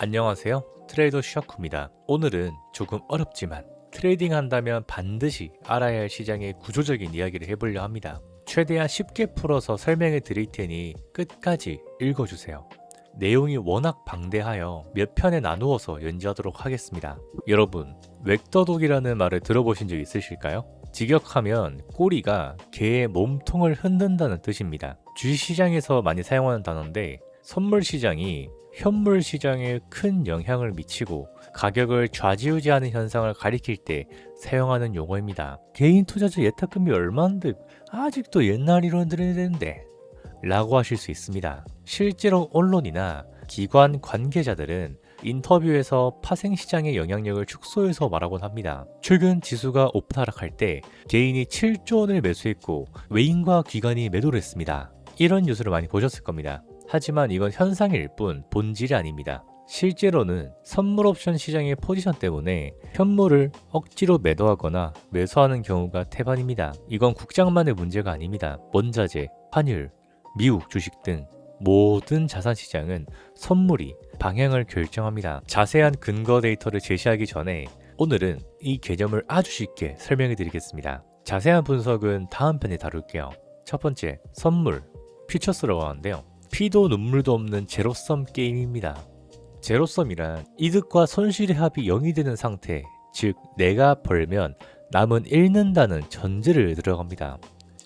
안녕하세요. 트레이더 슈아쿠입니다. 오늘은 조금 어렵지만 트레이딩 한다면 반드시 알아야 할 시장의 구조적인 이야기를 해보려 합니다. 최대한 쉽게 풀어서 설명해 드릴 테니 끝까지 읽어주세요. 내용이 워낙 방대하여 몇 편에 나누어서 연재하도록 하겠습니다. 여러분, 웩더독이라는 말을 들어보신 적 있으실까요? 직역하면 꼬리가 개의 몸통을 흔든다는 뜻입니다. 주식시장에서 많이 사용하는 단어인데 선물시장이 현물시장에 큰 영향을 미치고 가격을 좌지우지하는 현상을 가리킬 때 사용하는 용어입니다. 개인 투자자 예탁금이 얼마인데 아직도 옛날 이론 들어야 되는데 라고 하실 수 있습니다. 실제로 언론이나 기관 관계자들은 인터뷰에서 파생시장의 영향력을 축소해서 말하곤 합니다. 최근 지수가 오프하락할 때 개인이 7조 원을 매수했고 외인과 기관이 매도를 했습니다. 이런 뉴스를 많이 보셨을 겁니다. 하지만 이건 현상일 뿐 본질이 아닙니다. 실제로는 선물 옵션 시장의 포지션 때문에 현물을 억지로 매도하거나 매수하는 경우가 태반입니다. 이건 국장만의 문제가 아닙니다. 원자재, 환율, 미국 주식 등 모든 자산 시장은 선물이 방향을 결정합니다. 자세한 근거 데이터를 제시하기 전에 오늘은 이 개념을 아주 쉽게 설명해 드리겠습니다. 자세한 분석은 다음 편에 다룰게요. 첫 번째, 선물, 퓨처스라고 하는데요. 피도 눈물도 없는 제로섬 게임입니다. 제로섬이란 이득과 손실의 합이 0이 되는 상태, 즉 내가 벌면 남은 잃는다는 전제를 들어갑니다.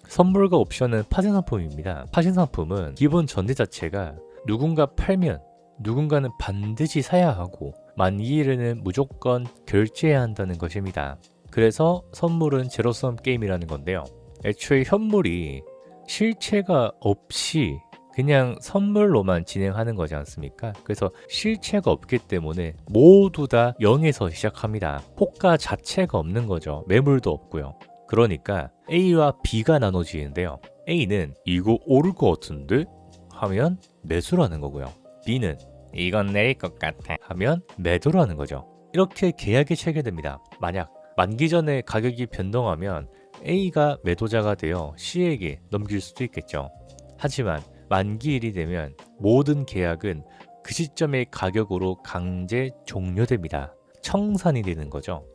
선물과 옵션은 파생상품입니다. 파생상품은 기본 전제 자체가 누군가 팔면 누군가는 반드시 사야 하고 만기일에는 무조건 결제해야 한다는 것입니다. 그래서 선물은 제로섬 게임이라는 건데요. 애초에 현물이 실체가 없이 그냥 선물로만 진행하는 거지 않습니까? 그래서 실체가 없기 때문에 모두 다 0에서 시작합니다. 호가 자체가 없는 거죠. 매물도 없고요. 그러니까 A와 B가 나눠지는데요. A는 이거 오를 것 같은데? 하면 매수라는 거고요. B는 이건 내릴 것 같아 하면 매도라는 거죠. 이렇게 계약이 체결됩니다. 만약 만기 전에 가격이 변동하면 A가 매도자가 되어 C에게 넘길 수도 있겠죠. 하지만 만기일이 되면 모든 계약은 그 시점의 가격으로 강제 종료됩니다. 청산이 되는 거죠.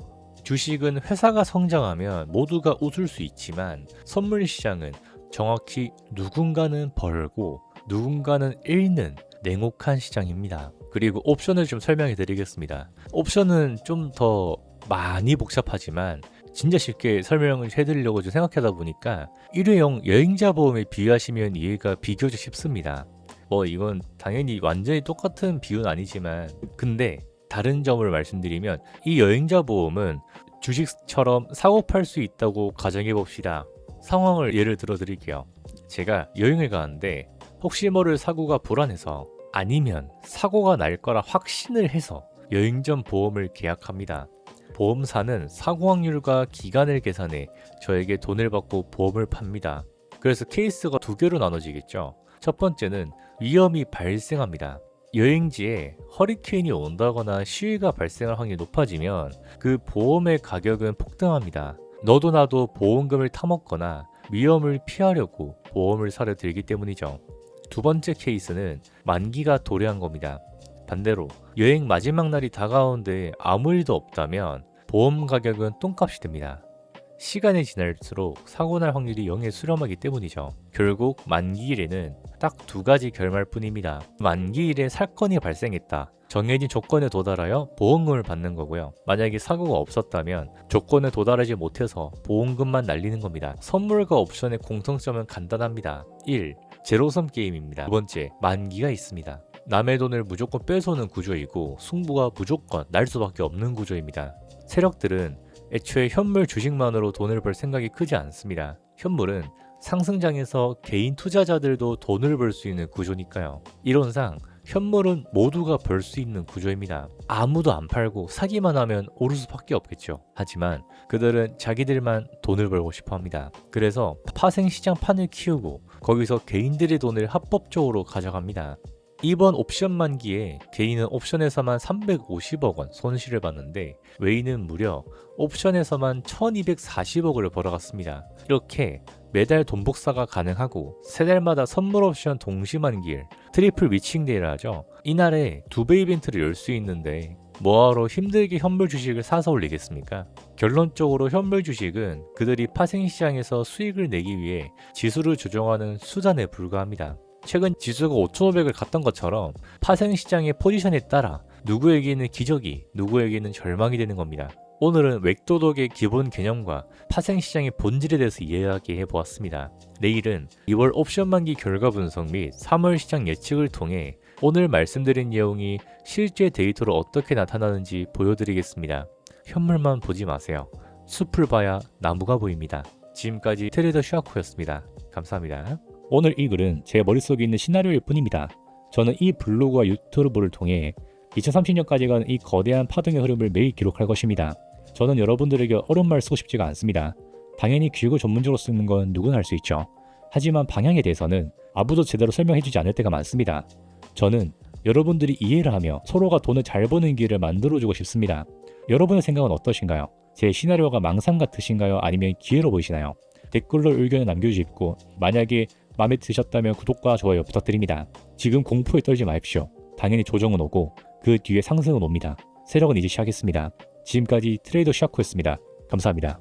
주식은 회사가 성장하면 모두가 웃을 수 있지만 선물 시장은 정확히 누군가는 벌고 누군가는 잃는 냉혹한 시장입니다. 그리고 옵션을 좀 설명해 드리겠습니다. 옵션은 좀 더 많이 복잡하지만 진짜 쉽게 설명을 해드리려고 좀 생각하다 보니까 일회용 여행자 보험에 비유하시면 이해가 비교적 쉽습니다. 이건 당연히 완전히 똑같은 비유는 아니지만 근데 다른 점을 말씀드리면 이 여행자 보험은 주식처럼 사고 팔 수 있다고 가정해 봅시다. 상황을 예를 들어 드릴게요. 제가 여행을 가는데 혹시 모를 사고가 불안해서 아니면 사고가 날 거라 확신을 해서 여행 전 보험을 계약합니다. 보험사는 사고 확률과 기간을 계산해 저에게 돈을 받고 보험을 팝니다. 그래서 케이스가 두 개로 나눠지겠죠. 첫 번째는 위험이 발생합니다. 여행지에 허리케인이 온다거나 시위가 발생할 확률이 높아지면 그 보험의 가격은 폭등합니다. 너도 나도 보험금을 타먹거나 위험을 피하려고 보험을 사려 들기 때문이죠. 두 번째 케이스는 만기가 도래한 겁니다. 반대로 여행 마지막 날이 다가오는데 아무 일도 없다면 보험 가격은 똥값이 됩니다. 시간이 지날수록 사고날 확률이 0에 수렴하기 때문이죠. 결국 만기일에는 딱 두 가지 결말뿐입니다. 만기일에 사건이 발생했다. 정해진 조건에 도달하여 보험금을 받는 거고요. 만약에 사고가 없었다면 조건에 도달하지 못해서 보험금만 날리는 겁니다. 선물과 옵션의 공통점은 간단합니다. 1. 제로섬 게임입니다. 두 번째, 만기가 있습니다. 남의 돈을 무조건 뺏어오는 구조이고 승부가 무조건 날 수밖에 없는 구조입니다. 세력들은 애초에 현물 주식만으로 돈을 벌 생각이 크지 않습니다. 현물은 상승장에서 개인 투자자들도 돈을 벌 수 있는 구조니까요. 이론상 현물은 모두가 벌 수 있는 구조입니다. 아무도 안 팔고 사기만 하면 오를 수밖에 없겠죠. 하지만 그들은 자기들만 돈을 벌고 싶어 합니다. 그래서 파생시장 판을 키우고 거기서 개인들의 돈을 합법적으로 가져갑니다. 이번 옵션 만기에 개인은 옵션에서만 350억 원 손실을 봤는데 외인은 무려 옵션에서만 1240억을 벌어갔습니다. 이렇게 매달 돈 복사가 가능하고 3달마다 선물 옵션 동시 만기일, 트리플 위칭데이를 하죠. 이날에 2배 이벤트를 열 수 있는데 뭐하러 힘들게 현물 주식을 사서 올리겠습니까? 결론적으로 현물 주식은 그들이 파생시장에서 수익을 내기 위해 지수를 조정하는 수단에 불과합니다. 최근 지수가 5,500을 갔던 것처럼 파생시장의 포지션에 따라 누구에게는 기적이, 누구에게는 절망이 되는 겁니다. 오늘은 웩도덕의 기본 개념과 파생시장의 본질에 대해서 이야기해 보았습니다. 내일은 2월 옵션 만기 결과 분석 및 3월 시장 예측을 통해 오늘 말씀드린 내용이 실제 데이터로 어떻게 나타나는지 보여드리겠습니다. 현물만 보지 마세요. 숲을 봐야 나무가 보입니다. 지금까지 트레이더 슈아코였습니다. 감사합니다. 오늘 이 글은 제 머릿속에 있는 시나리오일 뿐입니다. 저는 이 블로그와 유튜브를 통해 2030년까지 가는 이 거대한 파동의 흐름을 매일 기록할 것입니다. 저는 여러분들에게 어려운 말 쓰고 싶지가 않습니다. 당연히 길고 전문적으로 쓰는 건 누구나 할 수 있죠. 하지만 방향에 대해서는 아무도 제대로 설명해주지 않을 때가 많습니다. 저는 여러분들이 이해를 하며 서로가 돈을 잘 버는 길을 만들어주고 싶습니다. 여러분의 생각은 어떠신가요? 제 시나리오가 망상 같으신가요? 아니면 기회로 보이시나요? 댓글로 의견을 남겨주시고 만약에 마음에 드셨다면 구독과 좋아요 부탁드립니다. 지금 공포에 떨지 마십시오. 당연히 조정은 오고 그 뒤에 상승은 옵니다. 세력은 이제 시작했습니다. 지금까지 트레이더 샤코였습니다. 감사합니다.